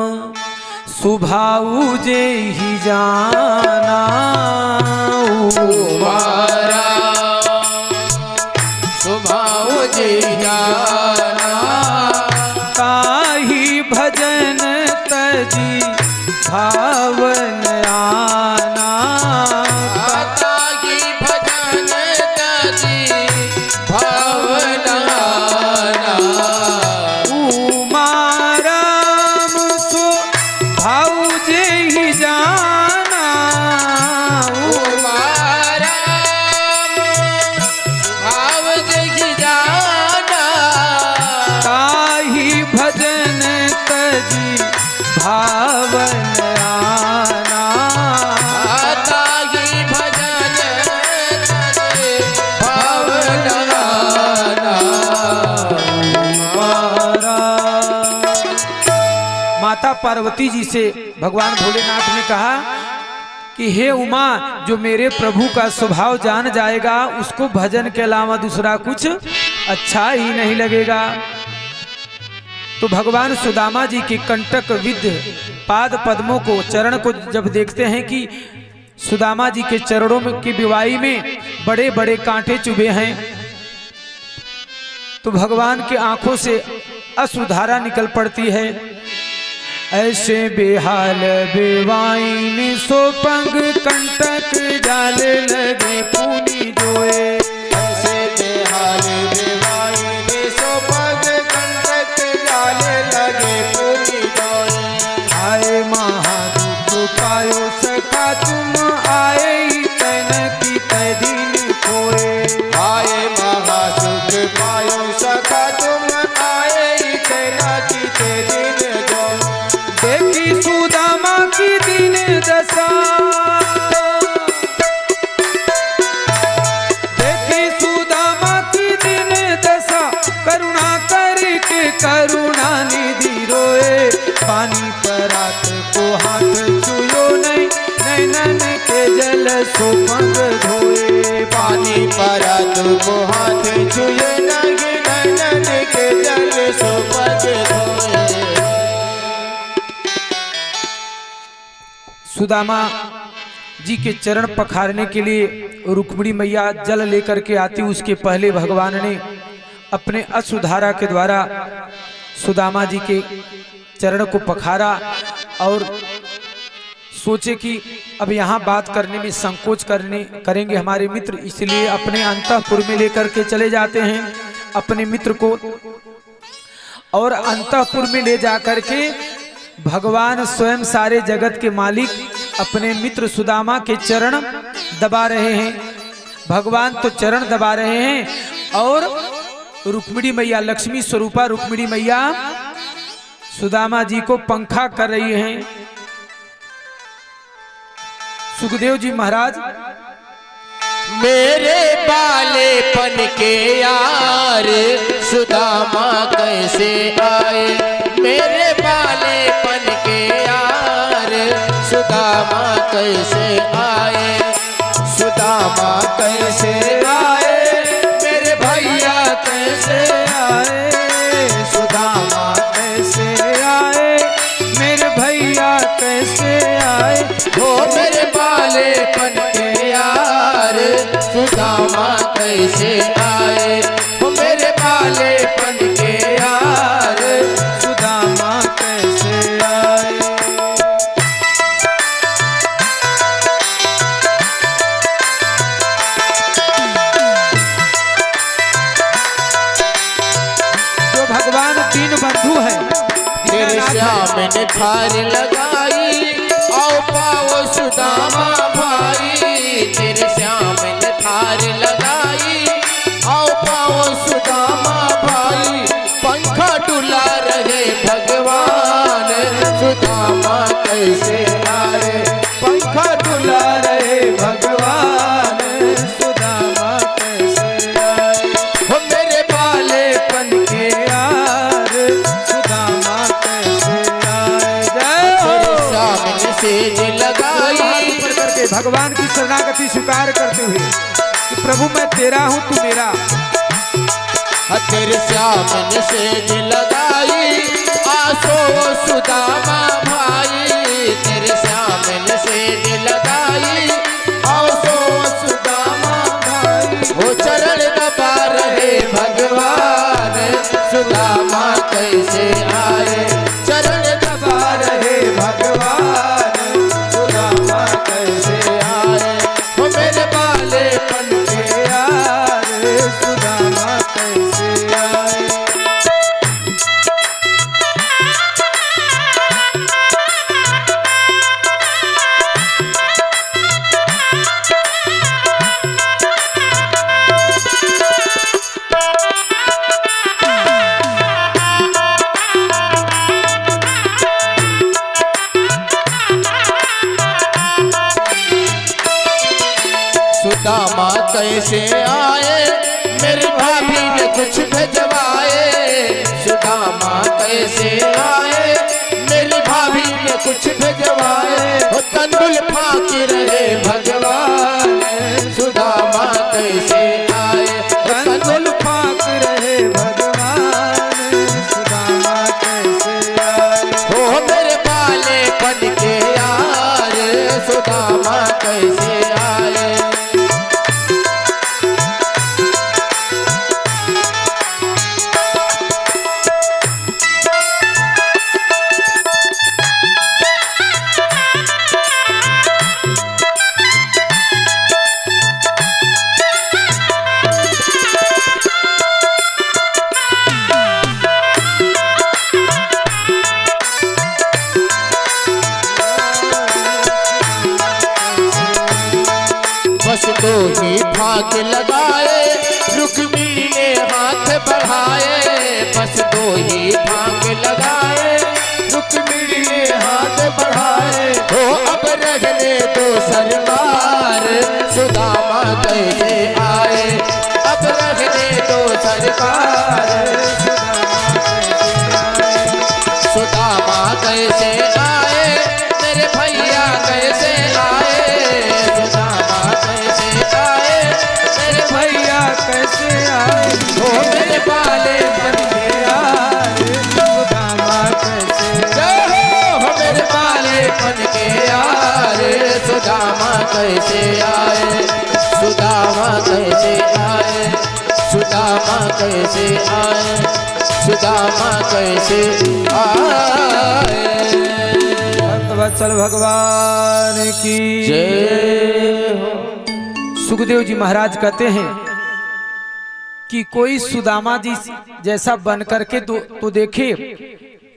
स्वभाव जे ही जाना, उमा राम भाव जी जाना। ताही भजन तजी भावन आना। ताही भजन तजी भावन आना। उमा राम सो भाव जे ही जाना। उमा राम भाव जी जाना। ताही भजन तजी भावन आना। ताही भजन तजी भावन आना। माता पार्वती जी से भगवान भोलेनाथ ने कहा कि हे उमा, जो मेरे प्रभु का स्वभाव जान जाएगा उसको भजन के अलावा दूसरा कुछ अच्छा ही नहीं लगेगा। तो भगवान सुदामा जी के कंटक विद्य पाद पद्मों को, चरण को जब देखते हैं कि सुदामा जी के चरणों में की विवाही में बड़े बड़े कांटे चुभे हैं, तो भगवान की आंखों से अश्रुधारा निकल पड़ती है। ऐसे बेहाल बेवाइन सो पंग कंटक डाल लगे पुनि जोए। ऐसे बेहाल बेवाइन सो पग कंटक डाल लगे पुनि जोए। आए महादुख पायो सखा तुम आए ही तन की तय दिन खोए। आए महासुख पायो सखा तुम आए ही तेरा की ते दिन जो। देखी सुदामा की दिन दशा। देखी सुदामा की दिन दशा। करुणा करके करुणा निधि रोए। पानी परात को हाथ छुयो नहीं, नैनन के जल सो पंग धोए। पानी परत को हाथ छुए नहीं, नैनन के जल सो पग धोए। सुदामा जी के चरण पखारने के लिए रुक्मिणी मैया जल लेकर के आती। उसके पहले भगवान ने अपने अश्रुधारा के द्वारा सुदामा जी के चरण को पखारा और सोचे कि अब यहाँ बात करने में संकोच करेंगे हमारे मित्र, इसलिए अपने अंतःपुर में लेकर के चले जाते हैं अपने मित्र को। और अंतःपुर में ले जाकर के भगवान स्वयं सारे जगत के मालिक अपने मित्र सुदामा के चरण दबा रहे हैं। भगवान तो चरण दबा रहे हैं और रुक्मिणी मैया, लक्ष्मी स्वरूपा रुक्मिणी मैया सुदामा जी को पंखा कर रही हैं। सुखदेव जी महाराज, मेरे बालेपन के यार सुदामा कैसे आए। मेरे बालेपन के यार सुदामा कैसे आए। सुदामा कैसे आए, मेरे भैया कैसे आए। सुदामा कैसे आए, मेरे भैया कैसे आए। हो मेरे बालेपन के यार सुदामा कैसे आए। हो मेरे बालेपन के यार सुदामा कैसे आए। जो भगवान तीन बंधु है, तेरे श्याम ने थार लगाई आओ पाओ सुदामा भाई। तेरे श्याम ने थार लगाई आओ पाओ सुदामा भाई। पंखा डुला रहे भगवान सुदामा कैसे आए। पंखा डुला रहे भगवान सुदामा कैसे आए। हो मेरे बालेपन के यार सुदामा कैसे आए। जय हो। तेरे सामने सेज लगाई करके भगवान की शरणागति स्वीकार करते हुए कि प्रभु मैं तेरा हूँ तू मेरा। तेरे सामने सेज लगाई आसो सुदामा भाई। तेरे सामने सेज लगाई आसो सुदामा भाई। वो चरण दबा रहे सुदामा कैसे आए, चरण दबा रहे भगवान सुदामा कैसे आए, वो मेरे बालेपन के यार सुदामा कैसे आए। सुदामा कैसे आए, मेरी भाभी ने कुछ भिजवाए, सुदामा कैसे आए, मेरी भाभी ने कुछ भिजवाए, वो तंदुल फाकी रहे भगवान, सुदामा कैसे आए, तंदुल फाक रहे भगवान सुदामा कैसे आए। वो मेरे बालेपन के यार, सुदामा कैसे आए। बस दो ही भाग लगाए, रुक्मिणी ने हाथ बढ़ाए, बस दो ही भाग लगाए, रुक्मिणी ने हाथ बढ़ाए, हो अब रहने दो सरकार, सुदामा कैसे आए, अब रहने दो सरकार, सुदामा कैसे आए, मेरे भैया कैसे आए, सुदामा कैसे आए, मेरे भैया कैसे आए, हो मेरे बाले बन के यार सुदामा कैसे हो मेरे बाले बन के यार, सुदामा कैसे आए, सुदामा कैसे आए, सुदामा कैसे आए, सुदामा कैसे आए। वत्सल भगवान की जय हो। सुखदेव जी महाराज कहते हैं कि कोई सुदामा जी जैसा बन करके तो देखे,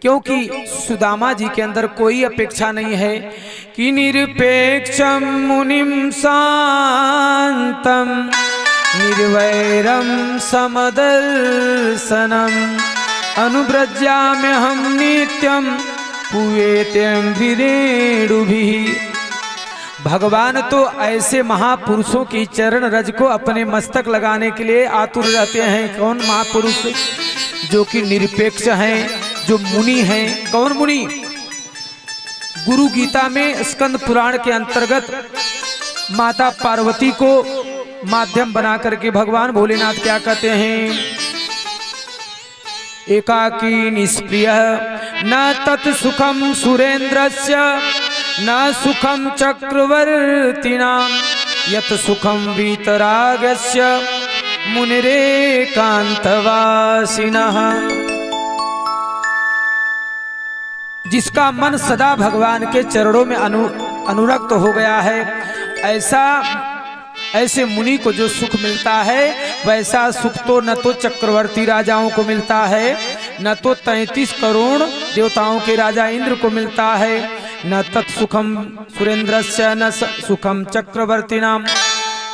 क्योंकि सुदामा जी के अंदर कोई अपेक्षा नहीं है कि निरपेक्षम मुनिम शांतम निर्वैरम समदर्शनम अनुव्रज्याम्यहं नित्यम पूयेत्यंघ्रिरेणुभिः। भगवान तो ऐसे महापुरुषों की चरण रज को अपने मस्तक लगाने के लिए आतुर रहते हैं। कौन महापुरुष? जो कि निरपेक्ष हैं, जो मुनि हैं। कौन मुनि? गुरु गीता में स्कंद पुराण के अंतर्गत माता पार्वती को माध्यम बना करके भगवान भोलेनाथ क्या कहते हैं? एकाकी निष्प्रिय न तत्सुखम सुरेंद्रस्य न सुखम चक्रवर्तिनाम यत सुखम वीतरागस्य मुनिरेकांतवासिनः। जिसका मन सदा भगवान के चरणों में अनुरक्त हो गया है, ऐसे मुनि को जो सुख मिलता है, वैसा सुख तो न तो चक्रवर्ती राजाओं को मिलता है, न तो 33 करोड़ देवताओं के राजा इंद्र को मिलता है, न तत्सुखम सुरेंद्रस्य न सुखम चक्रवर्तिनाम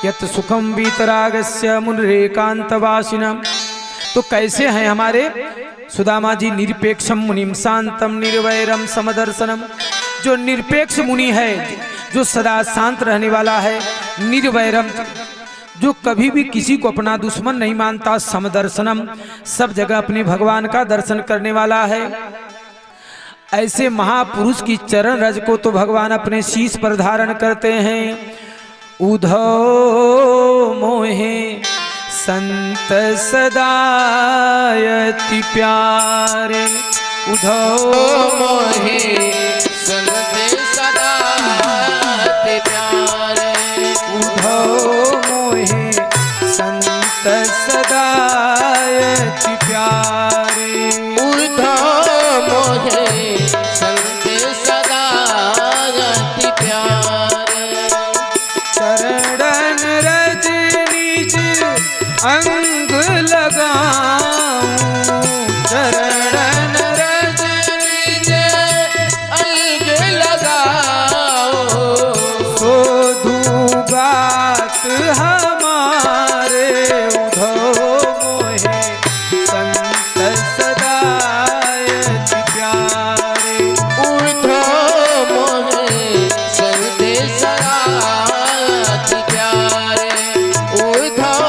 यत सुखम वीतरागस्य मुनिरेकांतवासिनः। तो कैसे हैं हमारे सुदामा जी? निरपेक्षम मुनिम शांतम निर्वैरम समदर्शनम। जो निरपेक्ष मुनि है, जो सदा शांत रहने वाला है, निर्वैरम, जो कभी भी किसी को अपना दुश्मन नहीं मानता, समदर्शनम, सब जगह अपने भगवान का दर्शन करने वाला है। ऐसे महापुरुष की चरण रज को तो भगवान अपने शीश पर धारण करते हैं। उधो मोहे संत सदायति प्यारे, उधो मोहे संत सदायति प्यारे, उधो मोहे संत सदा अति प्यारे। उद्धव मोहे संत सदा अति प्यारे। चरणन रज निज अंग लगाऊं, चरणन रज निज अंग लगाओ। शोधू बात हमारे उद्धव मोहे संत सदा अति प्यारे। उद्धव मोहे संत सदा अति प्यारे। उद्धव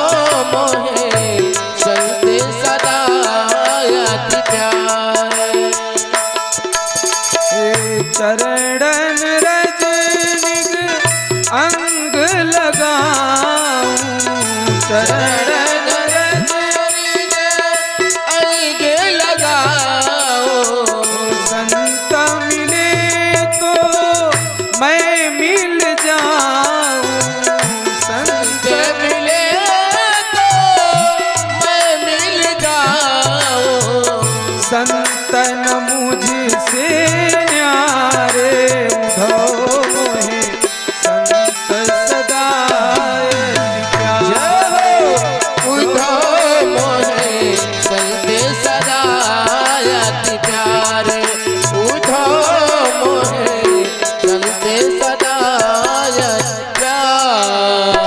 मोहे संत सदा अति प्यारे। चरणन रज निज अंग लगाऊं, चरणन रज निज अंग लगाओ। संत मिले तो मैं मिल जाऊं, संत मिले तो मैं मिल जाऊं। संतन मुझसे न्यारे उद्धव मोहे संत सदा अति प्यारे। उद्धव मोहे संत सदा अति प्यारे। उद्धव मोहे संत सदा अति प्यारे।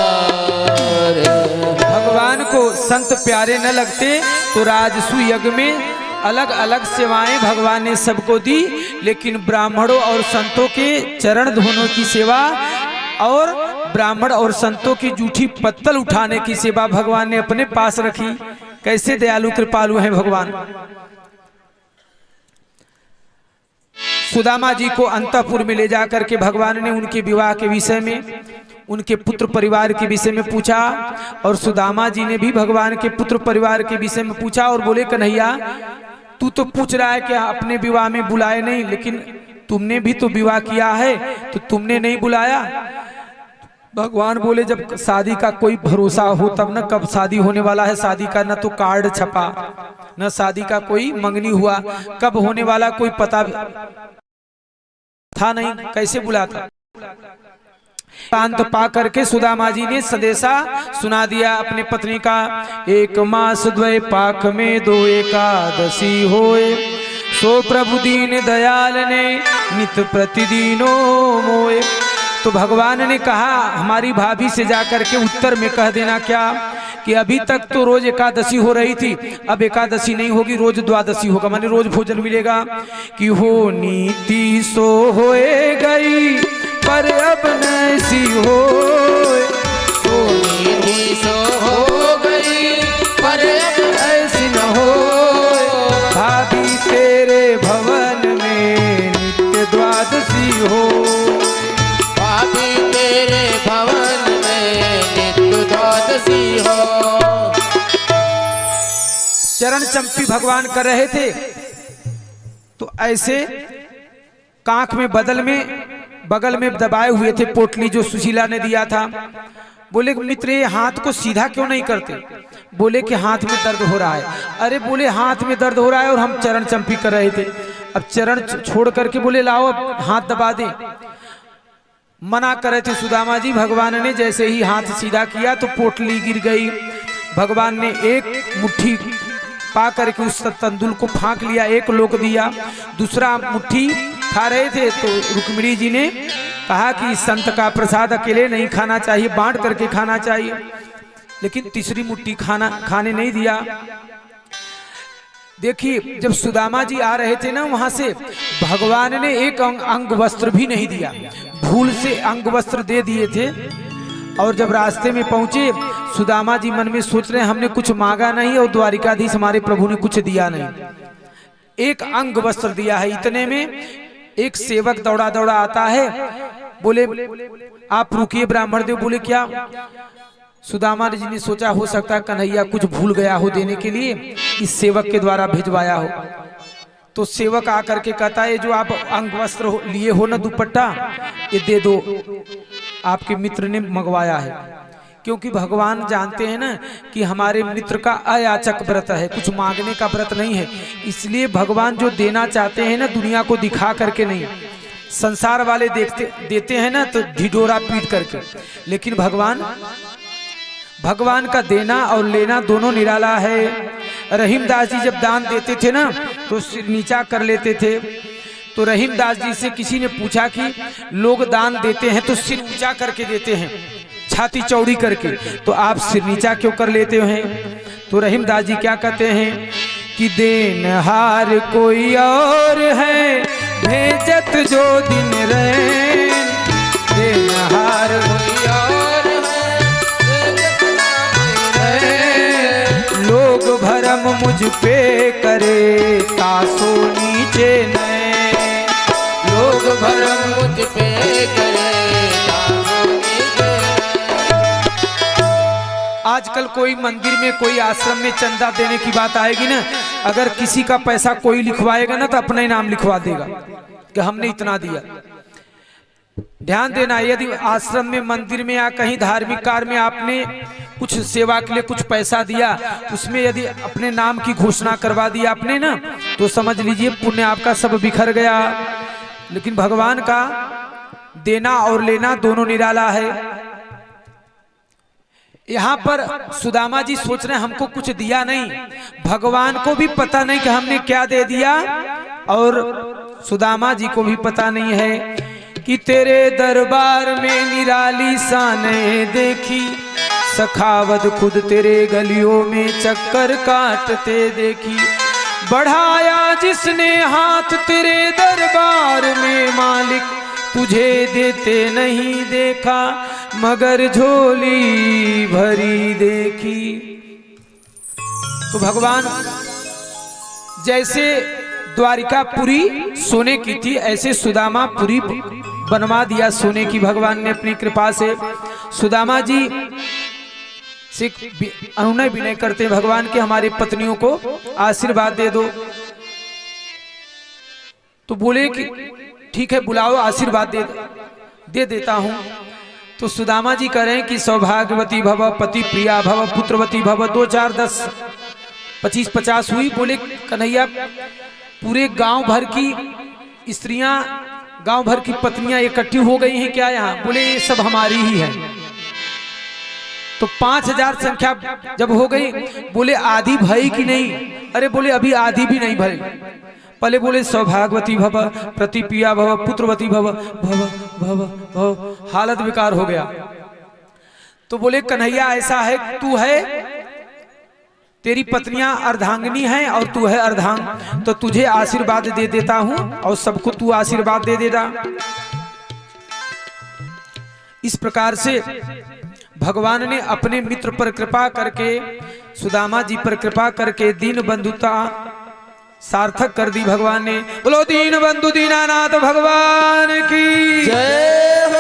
भगवान को संत प्यारे न लगते तो राजसू यज्ञ में अलग अलग सेवाएं भगवान ने सबको दी, लेकिन ब्राह्मणों और संतों के चरण धोने की सेवा और ब्राह्मण और संतों की जूठी पत्तल उठाने की सेवा भगवान ने अपने पास रखी। कैसे दयालु कृपालु हैं भगवान। सुदामा जी को अंतःपुर में ले जाकर के भगवान ने उनके विवाह के विषय में, उनके पुत्र परिवार के विषय में पूछा, और सुदामा जी ने भी भगवान के पुत्र परिवार के विषय में पूछा और बोले कन्हैया तू तो पूछ रहा है कि अपने विवाह में बुलाए नहीं, लेकिन तुमने भी तो विवाह किया है तो तुमने नहीं बुलाया। भगवान बोले जब शादी का कोई भरोसा हो तब न, कब शादी होने वाला है शादी का, न तो कार्ड छपा न शादी का कोई मंगनी हुआ, कब होने वाला कोई पता था नहीं, कैसे बुलाता। शांत पा करके सुदामा जी ने संदेशा सुना दिया अपने पत्नी का। एक मास द्वय पाक में दो एकादशी होए, सो प्रभु दीन दयाल ने नित प्रतिदिनो मोए। तो भगवान ने कहा हमारी भाभी से जाकर के उत्तर में कह देना क्या कि अभी तक तो रोज एकादशी हो रही थी, अब एकादशी नहीं होगी, रोज द्वादशी होगा, माने रोज भोजन मिलेगा। कि हो नीति सो होए गई पर अब नैसी हो, सो नीति सो हो गई पर अब ऐसी न हो। भाभी तेरे भवन में नित्य द्वादशी हो, भाभी तेरे भवन में नित्य द्वादशी हो। चरण चंपी भगवान कर रहे थे तो ऐसे कांख में बगल में दबाए हुए थे पोटली जो सुशीला ने दिया था। बोले मित्र ये हाथ को सीधा क्यों नहीं करते? बोले कि हाथ में दर्द हो रहा है। अरे बोले हाथ में दर्द हो रहा है और हम चरण चंपी कर रहे थे, अब चरण छोड़ करके बोले लाओ अब हाथ दबा दे। मना कर रहे थे सुदामा जी। भगवान ने जैसे ही हाथ सीधा किया तो पोटली गिर गई। भगवान ने एक मुट्ठी पा करके उस तंदुल को फांक लिया, एक लोक दिया, दूसरा मुट्ठी खा रहे थे तो रुक्मिणी जी ने कहा कि संत का प्रसाद अकेले नहीं खाना चाहिए, बांट करके खाना चाहिए, लेकिन तीसरी मुट्ठी खाने नहीं दिया। देखिए जब सुदामा जी आ रहे थे ना वहां से, भगवान ने एक अंग वस्त्र भी नहीं दिया, भूल से अंग वस्त्र दे दिए थे। और जब रास्ते में पहुंचे सुदामा जी मन में सोच रहे हमने कुछ मांगा नहीं और द्वारिकाधीश हमारे प्रभु ने कुछ दिया नहीं, एक अंग वस्त्र दिया है। इतने में एक सेवक दौड़ा दौड़ा आता है, बोले आप रुकिए ब्राह्मण देव। बोले क्या? सुदामा जी ने सोचा हो सकता है कन्हैया कुछ भूल गया हो देने के लिए, इस सेवक के द्वारा भिजवाया हो। तो सेवक आकर के कहता है जो आप अंग वस्त्र लिए हो ना दुपट्टा, ये दे दो, आपके मित्र ने मंगवाया है। क्योंकि भगवान जानते हैं ना कि हमारे मित्र का अयाचक व्रत है, कुछ मांगने का व्रत नहीं है। इसलिए भगवान जो देना चाहते हैं ना, दुनिया को दिखा करके नहीं, संसार वाले देते हैं ना तो ढिढोरा पीट करके, लेकिन भगवान का देना और लेना दोनों निराला है। रहीमदास जी जब दान देते थे ना तो सिर नीचा कर लेते थे। तो रहीमदास जी से किसी ने पूछा कि लोग दान देते हैं तो सिर ऊंचा करके देते हैं, छाती चौड़ी करके, तो आप सिर नीचा क्यों कर लेते हैं? तो रहीमदास जी क्या कहते हैं कि देनहार कोई और है, भेजत जो दिन रहे, देनहार कोई और है, लोग भरम मुझ पे करे, तासो नीचे नए, लोग भरम मुझ पे करे, तासो नीचे आजकल कोई मंदिर में कोई आश्रम में चंदा देने की बात आएगी ना, अगर किसी का पैसा कोई लिखवाएगा ना तो अपना ही नाम लिखवा देगा कि हमने इतना दिया। ध्यान देना, यदि आश्रम में, मंदिर में या कहीं धार्मिक कार्य में आपने कुछ सेवा के लिए कुछ पैसा दिया, उसमें यदि अपने नाम की घोषणा करवा दिया आपने ना, तो समझ लीजिए पुण्य आपका सब बिखर गया। लेकिन भगवान का देना और लेना दोनों निराला है। यहाँ पर सुदामा जी सोच रहे हैं हमको कुछ दिया नहीं, भगवान को भी पता नहीं कि हमने क्या दे दिया, और सुदामा जी को भी पता नहीं है कि तेरे दरबार में निराली शाने देखी, सखावत खुद तेरे गलियों में चक्कर काटते देखी, बढ़ाया जिसने हाथ तेरे दरबार में मालिक, तुझे देते नहीं देखा मगर झोली भरी देखी। तो भगवान जैसे द्वारिकापुरी सोने की थी, ऐसे सुदामापुरी बनवा दिया सोने की भगवान ने अपनी कृपा से। सुदामा जी से अनुनय विनय करते भगवान के हमारी पत्नियों को आशीर्वाद दे दो। तो बोले कि ठीक है बुलाओ, आशीर्वाद दे देता हूं। तो सुदामा जी कह रहे हैं कि सौभाग्यवती भव, पति प्रिया भव, पुत्रवती भव, 2 4 10 25 50 हुई। बोले कन्हैया पूरे गांव भर की स्त्रियां, गांव भर की पत्नियां इकट्ठी हो गई हैं क्या यहाँ? बोले ये सब हमारी ही है। तो 5000 संख्या जब हो गई, बोले आधी भई कि नहीं? अरे बोले अभी आधी भी नहीं भई। पहले बोले सौभाग्यवती भव, पति प्रिया भव, पुत्रवती भव, भव भव भव, हालत बेकार हो गया। तो बोले कन्हैया ऐसा है, तू है, तेरी पत्नियां अर्धांगिनी हैं और तू है अर्धांग, तो तुझे आशीर्वाद दे देता हूं और सबको तू आशीर्वाद दे देगा। इस प्रकार से भगवान ने अपने मित्र पर कृपा करके, सुदामा जी पर कृपा करके दीन बंधुता सार्थक कर दी भगवान ने। बोलो दीन बंधु दीनानाथ भगवान की जय।